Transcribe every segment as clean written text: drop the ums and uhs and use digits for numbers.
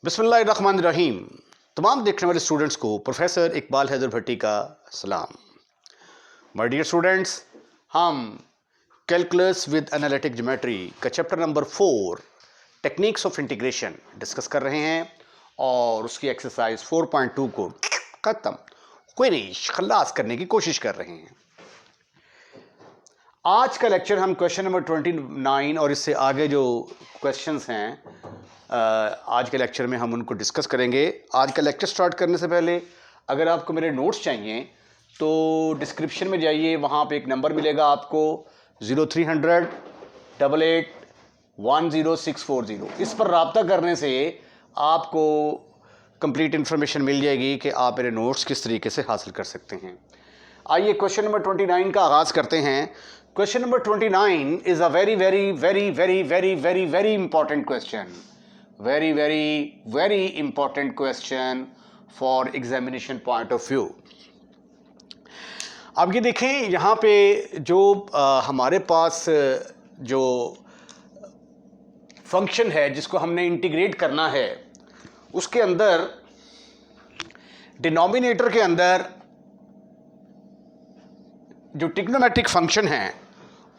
बिस्मिल्लाहिर्रहमानिर्रहीम। तमाम देखने वाले स्टूडेंट्स को प्रोफेसर इकबाल हैदर भट्टी का सलाम। माय डियर स्टूडेंट्स, हम कैलकुलस विद एनालिटिक ज्योमेट्री का chapter number 4 techniques of integration discuss कर रहे हैं और उसकी एक्सरसाइज 4.2 को ख़त्म खलास करने की कोशिश कर रहे हैं। आज का लेक्चर हम क्वेश्चन नंबर 29 और इससे आगे जो क्वेश्चंस हैं आज के लेक्चर में हम उनको डिस्कस करेंगे। आज का लेक्चर स्टार्ट करने से पहले अगर आपको मेरे नोट्स चाहिए तो डिस्क्रिप्शन में जाइए, वहाँ पे एक नंबर मिलेगा आपको 0300 88 10640। इस पर रब्ता करने से आपको कंप्लीट इन्फॉर्मेशन मिल जाएगी कि आप मेरे नोट्स किस तरीके से हासिल कर सकते हैं। आइए क्वेश्चन नंबर 29 का आगाज़ करते हैं। Question number 29 is a very very very very very very very important question, very very very important question for examination point of view। अब ये देखें, यहाँ पे जो हमारे पास जो फंक्शन है जिसको हमने इंटीग्रेट करना है, उसके अंदर डिनोमिनेटर के अंदर जो ट्रिग्नोमेट्रिक फंक्शन हैं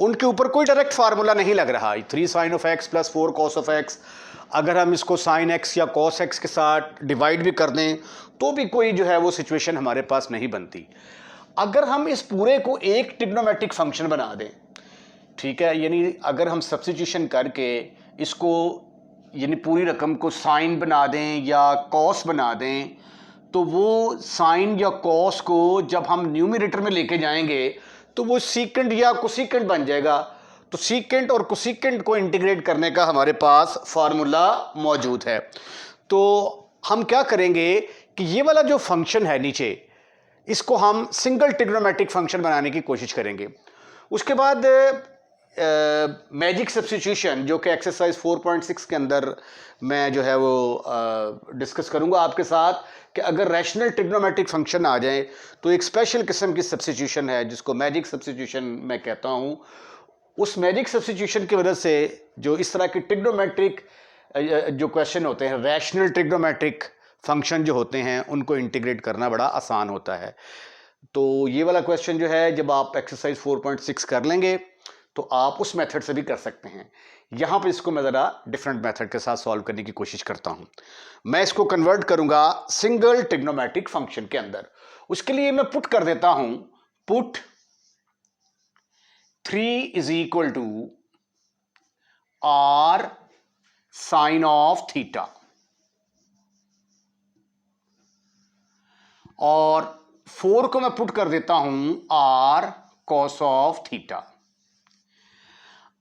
उनके ऊपर कोई डायरेक्ट फार्मूला नहीं लग रहा। 3 sin of x + 4 cos of x, अगर हम इसको sin x या cos x के साथ डिवाइड भी कर दें तो भी कोई जो है वो सिचुएशन हमारे पास नहीं बनती। अगर हम इस पूरे को एक ट्रिग्नोमेट्रिक फंक्शन बना दें, ठीक है, यानी अगर हम सब्स्टिट्यूशन करके इसको यानी पूरी रकम को साइन बना दें या cos बना दें, तो वो साइन या cos को जब हम न्यूमरेटर में लेके जाएंगे तो वो सीकेंट या कोसीकेंट बन जाएगा। तो सीकेंट और कोसीकेंट को इंटीग्रेट करने का हमारे पास फार्मूला मौजूद है। तो हम क्या करेंगे कि ये वाला जो फंक्शन है नीचे, इसको हम सिंगल ट्रिग्नोमेट्रिक फंक्शन बनाने की कोशिश करेंगे। उसके बाद मैजिक सब्स्टिट्यूशन, जो कि एक्सरसाइज 4.6 के अंदर मैं जो है वो डिस्कस करूंगा आपके साथ, कि अगर रैशनल ट्रिग्नोमेट्रिक फंक्शन आ जाए तो एक स्पेशल किस्म की सब्स्टिट्यूशन है जिसको मैजिक सब्स्टिट्यूशन मैं कहता हूं। उस मैजिक सब्स्टिट्यूशन की वजह से जो इस तरह के ट्रिग्नोमेट्रिक जो क्वेश्चन होते हैं, रैशनल ट्रिग्नोमेट्रिक फंक्शन जो होते हैं, उनको इंटीग्रेट करना बड़ा आसान होता है। तो ये वाला क्वेश्चन जो है, जब आप एक्सरसाइज 4.6 कर लेंगे तो आप उस मेथड से भी कर सकते हैं। यहां पर इसको मैं ज़रा डिफरेंट मेथड के साथ सॉल्व करने की कोशिश करता हूं। मैं इसको कन्वर्ट करूंगा सिंगल ट्रिग्नोमेट्रिक फंक्शन के अंदर। उसके लिए मैं पुट कर देता हूं, put 3 = r sin of theta, और 4 को मैं पुट कर देता हूं r cos of थीटा।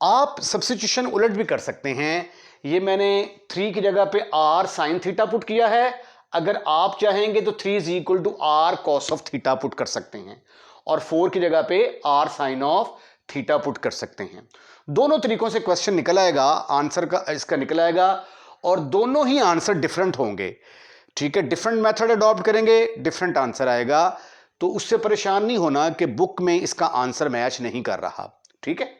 आप सब्स्टिट्यूशन उलट भी कर सकते हैं। ये मैंने 3 की जगह पे r sin थीटा पुट किया है। अगर आप चाहेंगे तो 3 = r cos of theta put कर सकते हैं, और 4 की जगह पे r sin of theta put कर सकते हैं। दोनों तरीकों से क्वेश्चन निकल आएगा, आंसर का इसका निकल आएगा, और दोनों ही आंसर डिफरेंट होंगे। ठीक है, डिफरेंट मेथड अडॉप्ट करेंगे, डिफरेंट आंसर आएगा। तो उससे परेशान नहीं होना कि बुक में इसका आंसर मैच नहीं कर रहा। ठीक है,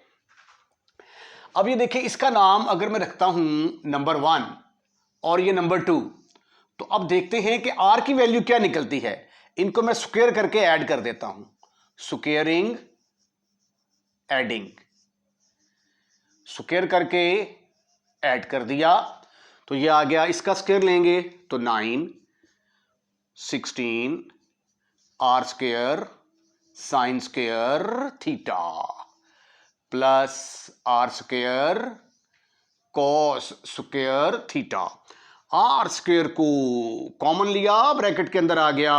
अब ये देखिए, इसका नाम अगर मैं रखता हूं नंबर 1 और ये नंबर 2, तो अब देखते हैं कि r की वैल्यू क्या निकलती है। इनको मैं स्क्वायर करके ऐड कर देता हूं, स्क्वायरिंग एडिंग, स्क्वायर करके ऐड कर दिया तो ये आ गया। इसका स्क्वायर लेंगे तो 9 16 r square sine square theta plus r square cos square theta. r square को कॉमन लिया, ब्रैकेट के अंदर आ गया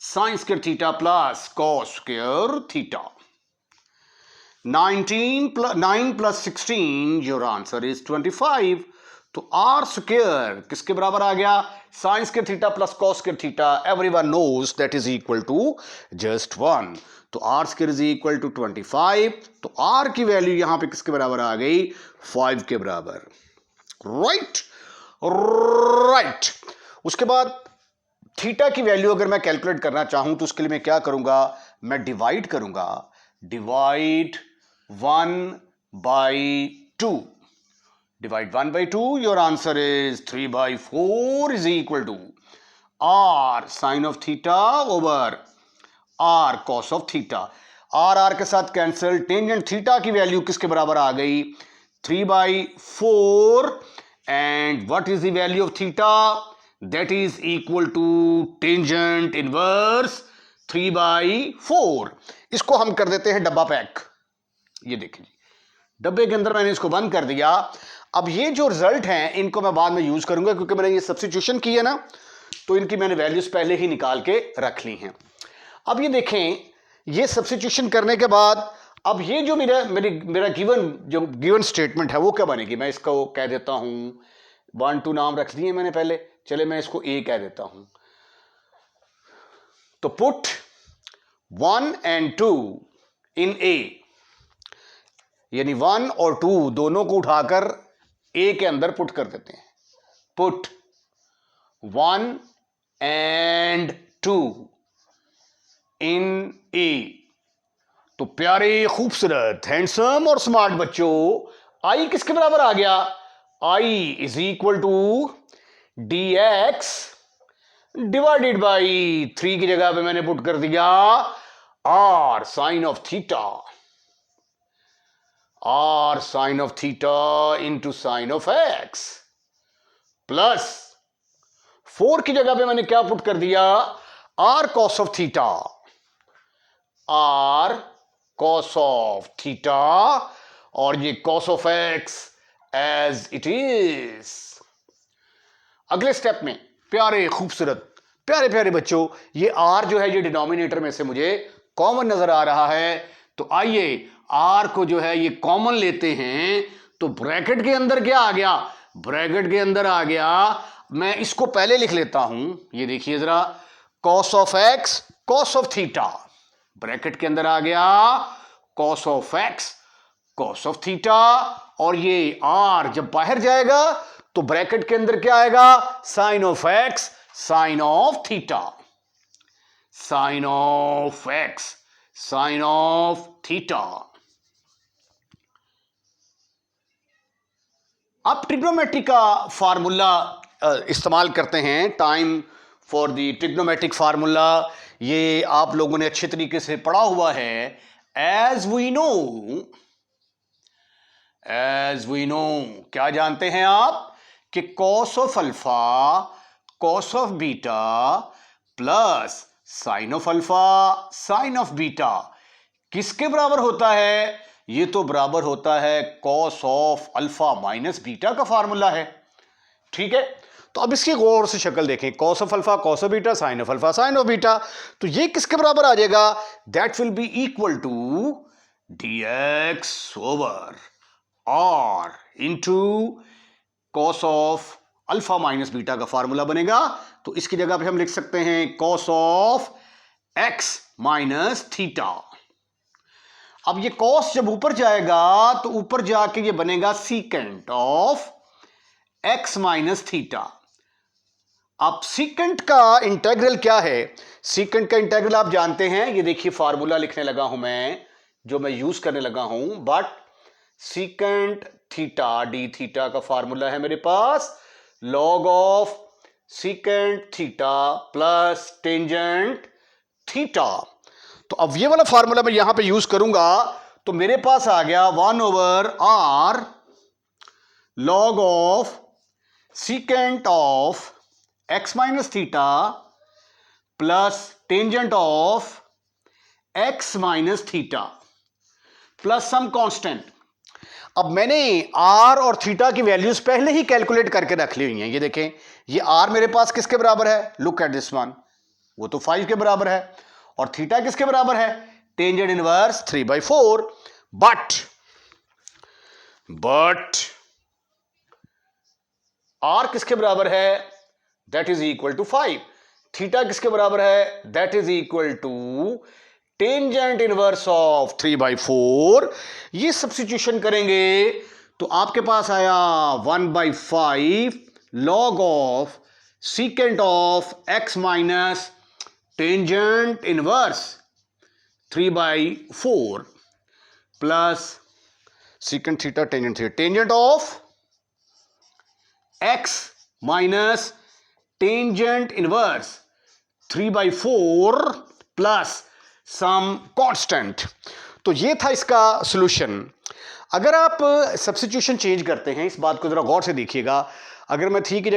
sine square theta plus cos square theta. 9 + 16, your answer is 25। तो r स्क्वायर किसके बराबर आ गया? Sine square theta plus cos square theta. Everyone knows that is equal to just 1। तो r square is equal to 25। तो r की value यहां पे किसके बराबर आ गई? 5 के बराबर। Right right. उसके बाद थीटा की वैल्यू अगर मैं कैलकुलेट करना चाहूं तो उसके लिए मैं क्या करूंगा? मैं डिवाइड करूंगा, divide 1/2, Divide 1 by 2. Your answer is 3 by 4 is equal to r sin of theta over r cos of theta. r के साथ कैंसिल, टेंजेंट थीटा की वैल्यू किसके बराबर आ गई? 3 by 4. And what is the value of theta? That is equal to tangent inverse 3 by 4. इसको हम कर देते हैं डब्बा पैक. ये देखिए डब्बे के अंदर मैंने इसको बंद कर दिया. अब ये जो रिजल्ट हैं इनको मैं बाद में यूज करूंगा, क्योंकि मैंने ये सब्स्टिट्यूशन की है ना, तो इनकी मैंने वैल्यूज पहले ही निकाल के रख ली हैं. अब ये देखें, ये सब्स्टिट्यूशन करने के बाद अब ये जो मेरा गिवन स्टेटमेंट है वो क्या बनेगी? मैं इसको कह देता हूं 1 2 नाम रख दिए मैंने पहले, चले मैं इसको ए कह देता हूं. तो पुट 1 and 2 इन ए, यानी 1 और 2 दोनों को उठाकर ए के अंदर पुट कर देते हैं. पुट 1 and 2 इन ए. तो प्यारे खूबसूरत हैंडसम और स्मार्ट बच्चों, आई किसके बराबर आ गया? I is equal to dx divided by 3 की जगह पे मैंने पुट कर दिया r sine of theta. r sine of theta into sine of x plus 4 की जगह पे मैंने क्या पुट कर दिया? r cos of theta. r cos of theta और ये cos of x as it is. अगले स्टेप में प्यारे खूबसूरत प्यारे प्यारे बच्चों, ये r जो है ये डिनोमिनेटर में से मुझे कॉमन नजर आ रहा है. तो आइए r को जो है ये कॉमन लेते हैं. तो ब्रैकेट के अंदर क्या आ गया? ब्रैकेट के अंदर आ गया, मैं इसको पहले लिख लेता हूं. ये देखिए जरा, cos of x cos of theta. Bracket के अंदर आ गया cos of x cos of theta, और ये r जब बाहर जाएगा तो ब्रैकेट के अंदर क्या आएगा? Sine of x sine of theta. Sine of x sine of theta. अब ट्रिग्नोमेट्री का फार्मूला इस्तेमाल करते हैं. Time for the trigonometric formula. ये आप लोगों ने अच्छे तरीके से पढ़ा हुआ है. एज वी नो क्या जानते हैं आप? कि cos of alpha cos of beta plus sign of alpha sine of beta किसके बराबर होता है? ये तो बराबर होता है cos of alpha minus beta का फार्मूला है. ठीक है, तो अब इसकी गौर से शक्ल देखें. cos of alpha cos of beta sine of alpha sine of beta. तो ये किसके बराबर आ जाएगा? That will be equal to dx over r into cos of alpha minus beta का फार्मूला बनेगा. तो इसकी जगह पे हम लिख सकते हैं cos of x minus theta. अब ये cos जब ऊपर जाएगा तो ऊपर जाके ये बनेगा secant of x minus theta. अब सीकेंट का इंटेग्रल क्या है? सीकेंट का इंटेग्रल आप जानते हैं. ये देखिए फार्मूला लिखने लगा हूं मैं, जो मैं यूज करने लगा हूं. But secant theta D theta का फार्मूला है मेरे पास log of secant theta plus tangent theta. तो अब ये वाला फार्मूला मैं यहां पे यूज करूंगा, तो मेरे पास आ गया 1 over r log of secant of x minus theta plus tangent of x minus theta plus some constant. अब मैंने r और थीटा की वैल्यूज पहले ही कैलकुलेट करके रख ली हुई हैं. ये देखें, ये r मेरे पास किसके बराबर है? लुक एट दिस वन, वो तो 5 के बराबर है. और थीटा किसके बराबर है? Tangent inverse 3 by 4. But r किसके बराबर है? That is equal to 5. Theta किसके बराबर है? That is equal to tangent inverse of 3 by 4. ये सब्स्टिट्यूशन करेंगे तो आपके पास आया 1 by 5 log of secant of x minus tangent inverse 3 by 4 plus secant theta tangent theta tangent of x minus tangent inverse 3/4 plus some constant. तो ये था इसका solution. अगर आप सब्स्टिट्यूशन चेंज करते हैं, इस बात को जरा गौर से देखिएगा, अगर मैं 3 की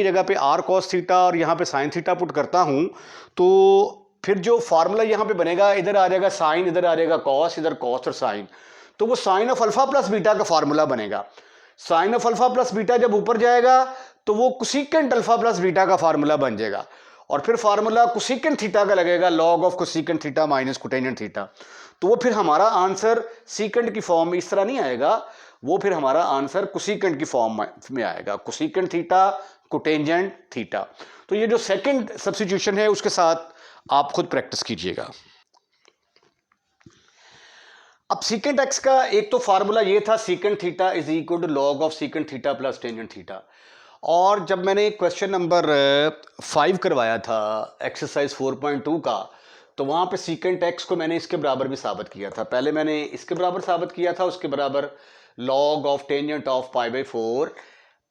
जगह पे r cos थीटा और यहाँ पे साइन थीटा पुट करता हूँ, तो फिर जो फार्मूला यहाँ पे बनेगा, इधर आ जाएगा साइन, इधर आ जाएगा कॉस, इधर कॉस और साइन, तो वो sine of alpha plus beta का फार्मूला बनेगा। Sine of alpha plus beta जब ऊपर जाएगा तो वो कोसेकेंट अल्फा प्लस बीटा का फार्मूला बन जाएगा, और फिर फार्मूला कोसेकेंट थीटा का लगेगा, log of cosecant theta minus cotangent theta. तो वो फिर हमारा आंसर सीकेंट की फॉर्म में इस तरह नहीं आएगा, वो फिर हमारा आंसर कोसेकेंट की फॉर्म में आएगा, कोसेकेंट थीटा कोटेंजेंट थीटा। तो ये जो सेकंड सब्स्टिट्यूशन है उसके साथ आप खुद प्रैक्टिस कीजिएगा। अब सीकेंट एक्स का एक तो फार्मूला ये था, secant theta is equal to log of secant theta plus tangent theta. और जब मैंने क्वेश्चन नंबर 5 करवाया था एक्सरसाइज 4.2 का, तो वहाँ पे सीकेंट एक्स को मैंने इसके बराबर भी साबित किया था। पहले मैंने इसके बराबर साबित किया था, उसके बराबर log of tangent of π/4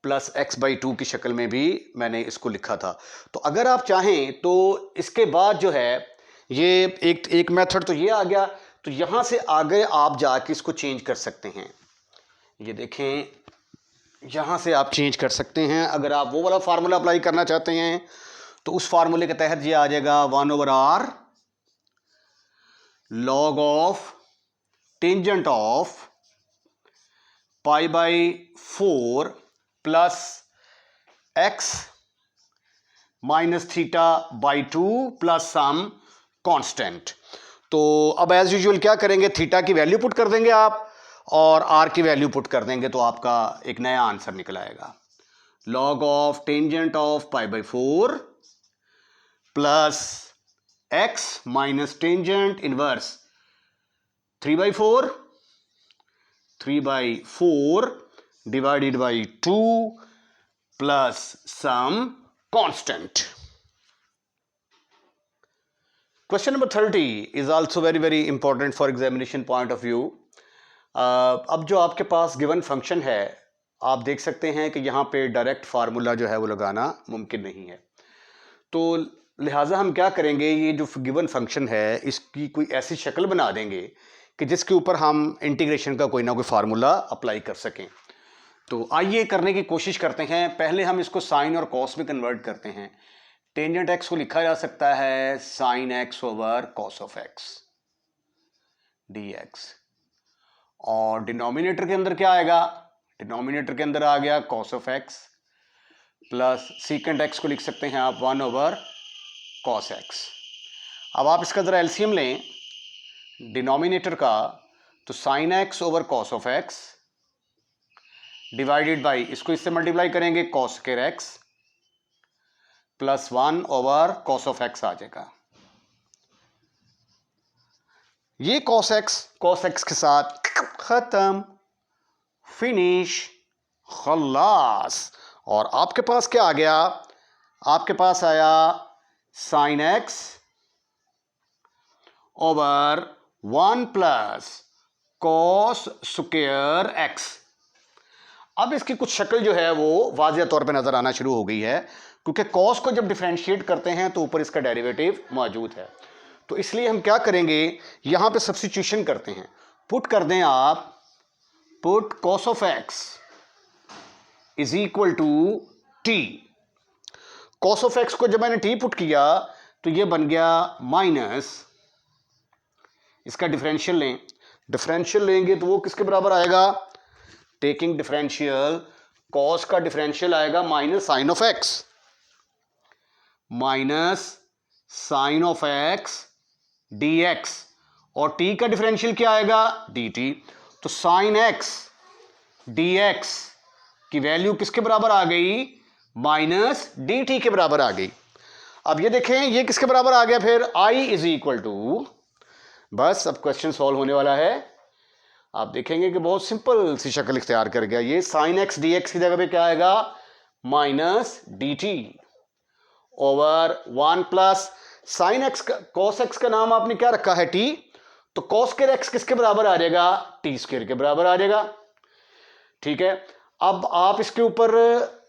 plus x/2 की शक्ल में भी मैंने इसको लिखा था। तो अगर आप चाहें तो इसके बाद जो है ये एक मेथड तो ये आ गया, तो यहाँ से आगे आप जाके इसको चेंज कर सकते हैं। ये देखें, यहाँ से आप चेंज कर सकते हैं। अगर आप वो वाला फार्मूला अप्लाई करना चाहते हैं तो उस फार्मूले के तहत ये आ जाएगा 1/r log of tangent of π/4 plus x minus θ/2 plus some constant. तो अब एज यूजुअल क्या करेंगे, थीटा की वैल्यू पुट कर देंगे आप और r की वैल्यू पुट कर देंगे, तो आपका एक नया आंसर निकल आएगा। log of tangent of π/4 plus x minus tangent inverse 3/4 divided by 2 plus some constant. Question number 30 is also very very important for examination point of view. अब जो आपके पास गिवन फंक्शन है, आप देख सकते हैं कि यहाँ पे डायरेक्ट फार्मूला जो है वो लगाना मुमकिन नहीं है। तो लिहाजा हम क्या करेंगे, ये जो गिवन फंक्शन है इसकी कोई ऐसी शक्ल बना देंगे कि जिसके ऊपर हम इंटीग्रेशन का कोई ना कोई फार्मूला अप्लाई कर सकें। तो आइए करने की कोशिश करते हैं। पहले हम इसको साइन और कॉस में कन्वर्ट करते हैं। टेंजेंट एक्स को लिखा जा सकता है sign x over cos of x d x, और डिनोमिनेटर के अंदर क्या आएगा, डिनोमिनेटर के अंदर आ गया cos of x plus secant x को लिख सकते हैं आप 1/cos x। अब आप इसका ज़रा एलसीएम लें डिनोमिनेटर का, तो sine x over cos of x divided by, इसको इससे मल्टीप्लाई करेंगे cos square x plus 1/cos of x आ जाएगा। ये cos x के साथ खत्म, फिनिश, खल्लास। और आपके पास क्या आ गया, आपके पास आया sign x over 1 plus cos square x. अब इसकी कुछ शक्ल जो है वो वाज़ेह तौर पे नजर आना शुरू हो गई है, क्योंकि कॉस को जब डिफरेंशिएट करते हैं तो ऊपर इसका डेरिवेटिव मौजूद है। तो इसलिए हम क्या करेंगे, यहां पे सब्स्टिट्यूशन करते हैं। पुट कर दें आप, put cos of x is equal to t. Cos of x को जब मैंने टी पुट किया तो ये बन गया माइनस, इसका डिफरेंशियल लें, डिफरेंशियल लेंगे तो वो किसके बराबर आएगा, टेकिंग डिफरेंशियल, कॉस का डिफरेंशियल आएगा minus sine of x, minus sine of x d x, और टी का डिफरेंशियल क्या आएगा, डी टी। तो साइन एक्स डी एक्स की वैल्यू किसके बराबर आ गई, माइनस डी टी के बराबर आ गई। अब ये देखें ये किसके बराबर आ गया, फिर आई इज इक्वल टू, बस अब क्वेश्चन सॉल्व होने वाला है। आप देखेंगे कि बहुत सिंपल सी शक्ल इख्तियार कर गया। ये साइन एक्स डी एक्स की जगह पे क्या आएगा, minus D T over 1 plus sine x का, कॉस एक्स का नाम आपने क्या रखा है, टी, तो कॉस स्क्वायर एक्स किसके बराबर आ जाएगा, टी स्क्वायर के बराबर आ जाएगा। ठीक है, अब आप इसके ऊपर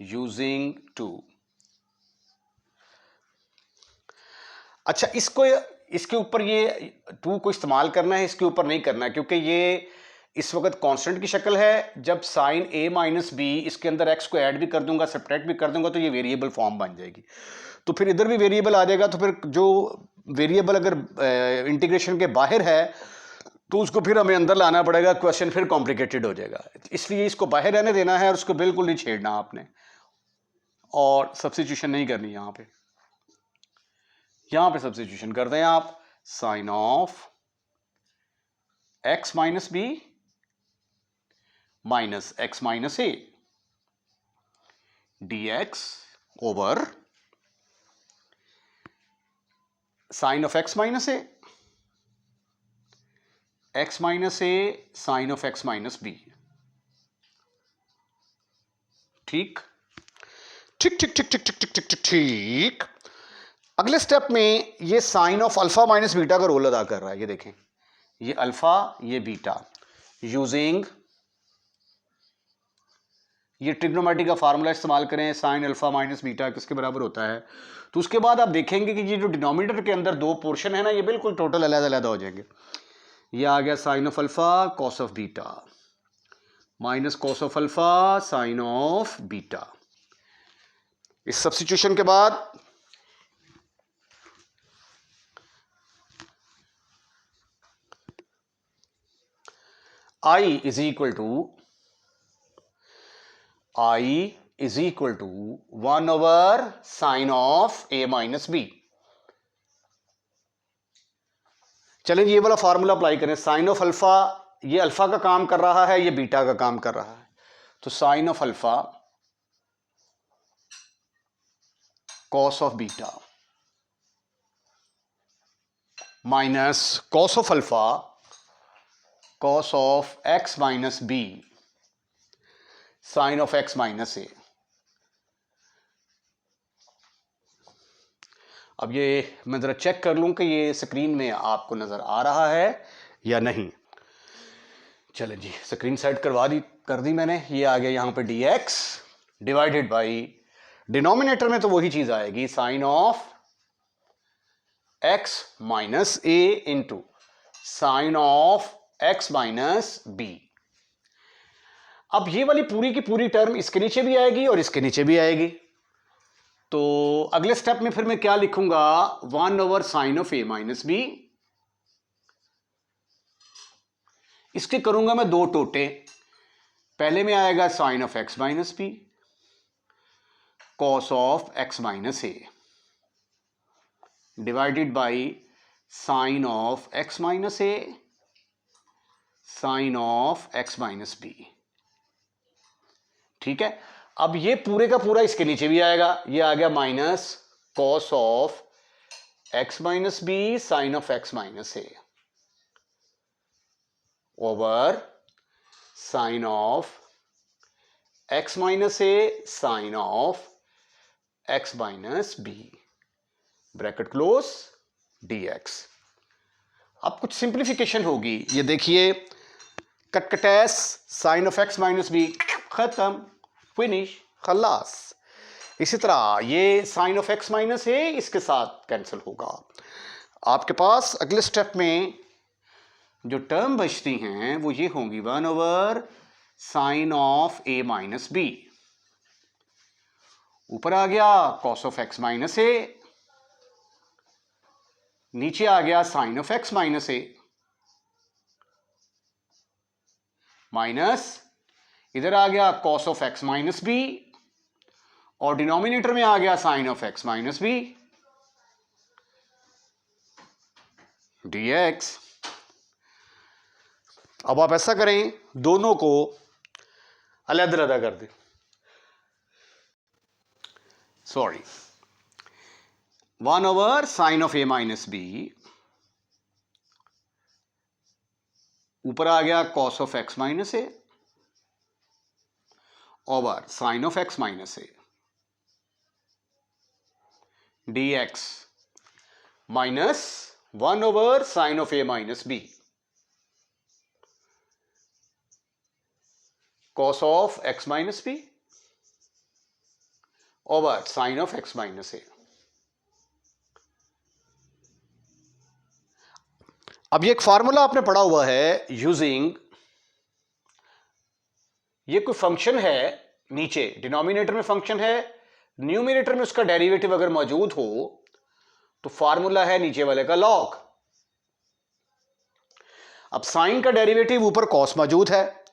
यूजिंग टू। अच्छा, इसके ऊपर ये टू को इस्तेमाल करना है, इसके ऊपर नहीं करना है, क्योंकि ये इस वक्त कांस्टेंट की शक्ल है। जब साइन a माइनस बी इसके अंदर x को ऐड भी कर दूंगा, सब्ट्रैक्ट भी कर दूंगा, तो ये वेरिएबल फॉर्म बन जाएगी। तो फिर इधर भी वेरिएबल आ जाएगा। तो फिर जो वेरिएबल अगर इंटीग्रेशन के बाहर है तो उसको फिर हमें अंदर लाना पड़ेगा, क्वेश्चन फिर कॉम्प्लिकेटेड हो जाएगा। इसलिए इसको बाहर रहने देना है और उसको बिल्कुल नहीं छेड़ना आपने, और सब्स्टिट्यूशन नहीं करनी। यहां पे सब्स्टिट्यूशन कर दें आप, sine of x minus b minus x minus A dx over sine of x minus a, x minus a sine of x minus b. ठीक ठीक ठीक ठीक ठीक ठीक ठीक ठीक ठीक। अगले स्टेप में ये sine of alpha minus beta का रोल अदा कर रहा है। ये देखें, ये अल्फा ये बीटा, यूजिंग ये ट्रिग्नोमेट्री का फार्मूला इस्तेमाल करें। साइन अल्फा माइनस बीटा किसके बराबर होता है? तो उसके बाद आप देखेंगे कि ये जो डिनोमिनेटर के अंदर दो पोर्शन है ना, ये बिल्कुल टोटल अलग अलग हो जाएंगे। ये आ गया sine of alpha cos of beta minus cos of alpha sine of beta. इस सब्स्टिट्यूशन के बाद I is equal to 1 over sine of a minus b. चलें ये वाला फार्मूला अप्लाई करें। साइन ऑफ अल्फा, ये अल्फा का काम कर रहा है, ये बीटा का काम कर रहा है। तो sine of alpha cos of beta minus cos of alpha cos of x minus b sine of x minus ए। अब ये मैं जरा चेक कर लूं कि ये स्क्रीन में आपको नजर आ रहा है या नहीं। चलें जी, स्क्रीन सेट कर दी मैंने। ये आ गया यहां पे dx डिवाइडेड बाई, डिनोमिनेटर में तो वही चीज आएगी, sine of x minus a into sine of x minus b. अब ये वाली पूरी की पूरी टर्म इसके नीचे भी आएगी और इसके नीचे भी आएगी। तो अगले स्टेप में फिर मैं क्या लिखूंगा, 1 over sine of a minus b. इसके करूंगा मैं दो टोटे। पहले में आएगा sine of x minus B cos of x minus a divided by sine of x minus a sine of x minus b. ठीक है, अब ये पूरे का पूरा इसके नीचे भी आएगा। ये आ गया minus cos of x minus b sine of x minus A over sine of x minus a sine of x minus b, bracket close, dx। अब कुछ सिंप्लीफिकेशन होगी। ये देखिए, कटकटैस sine of x minus b, खत्म, finish, खलास। इसी तरह ये sine of x minus a इसके साथ कैंसिल होगा। आपके पास अगले स्टेप में जो टर्म बचती हैं वो ये होंगी, 1 over sine of a minus B, ऊपर आ गया cos of x minus a, नीचे आ गया sine of x minus a, minus इधर आ गया cos of x minus b, और डिनोमिनेटर में आ गया sine of x minus b, dx। अब आप ऐसा करें, दोनों को अलग-अलग कर दें। Sorry, 1 over sine of a minus B, ऊपर आ गया cos of x minus A over sine of x minus A, dx minus 1 over sine of a minus B cos of x minus B over sine of x minus ए। अब ये एक formula आपने पढ़ा हुआ है यूजिंग, ये कोई function है, नीचे डिनोमिनेटर में फंक्शन है, न्यूमिनेटर में उसका डेरिवेटिव अगर मौजूद हो तो फार्मूला है नीचे वाले का लॉग। अब साइन का डेरिवेटिव ऊपर कॉस मौजूद है,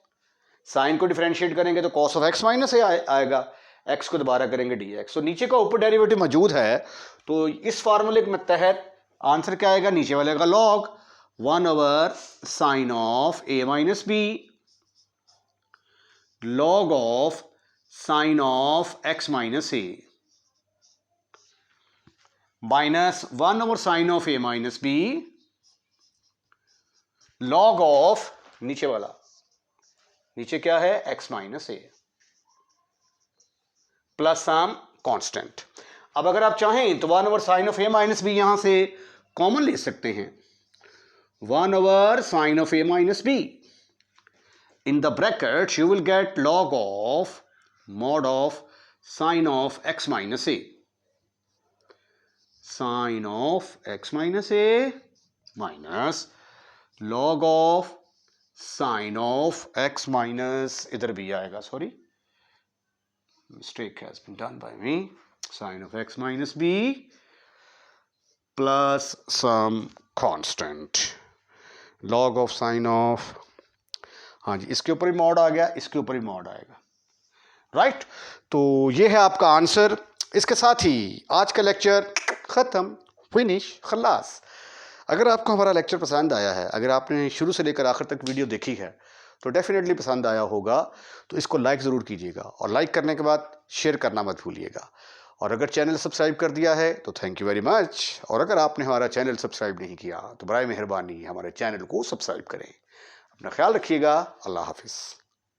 साइन को डिफरेंशिएट करेंगे तो कॉस ऑफ एक्स माइनस ए आएगा, एक्स को दोबारा करेंगे डी एक्स, तो नीचे का ऊपर डेरिवेटिव मौजूद है, तो इस फार्मूले के तहत आंसर क्या आएगा, नीचे वाले का log 1 over sine of a minus b log of sin of x minus a minus 1 over sin of a minus b log of नीचे वाला, नीचे क्या है x minus a plus some constant. अब अगर आप चाहें तो 1 over sine of a minus b यहां से कॉमन ले सकते हैं, 1 over sine of a minus b, in the bracket you will get log of mod of sin of x minus a, sin of x minus a minus log of sin of x minus, इधर भी आएगा, sorry mistake has been done by me, sin of x minus b plus some constant log of sin of, हाँ जी, इसके ऊपर भी mod आ गया, इसके ऊपर भी मॉड आएगा, राइट। तो ये है आपका आंसर। इसके साथ ही आज का लेक्चर ख़त्म, फिनिश, खलास। अगर आपको हमारा लेक्चर पसंद आया है, अगर आपने शुरू से लेकर आखिर तक वीडियो देखी है तो डेफिनेटली पसंद आया होगा, तो इसको लाइक ज़रूर कीजिएगा और लाइक करने के बाद शेयर करना मत भूलिएगा। और अगर चैनल सब्सक्राइब कर दिया है तो थैंक यू वेरी मच, और अगर आपने हमारा चैनल सब्सक्राइब नहीं किया तो बराए मेहरबानी हमारे चैनल को सब्सक्राइब करें। अपना ख्याल रखिएगा। अल्लाह हाफिज़।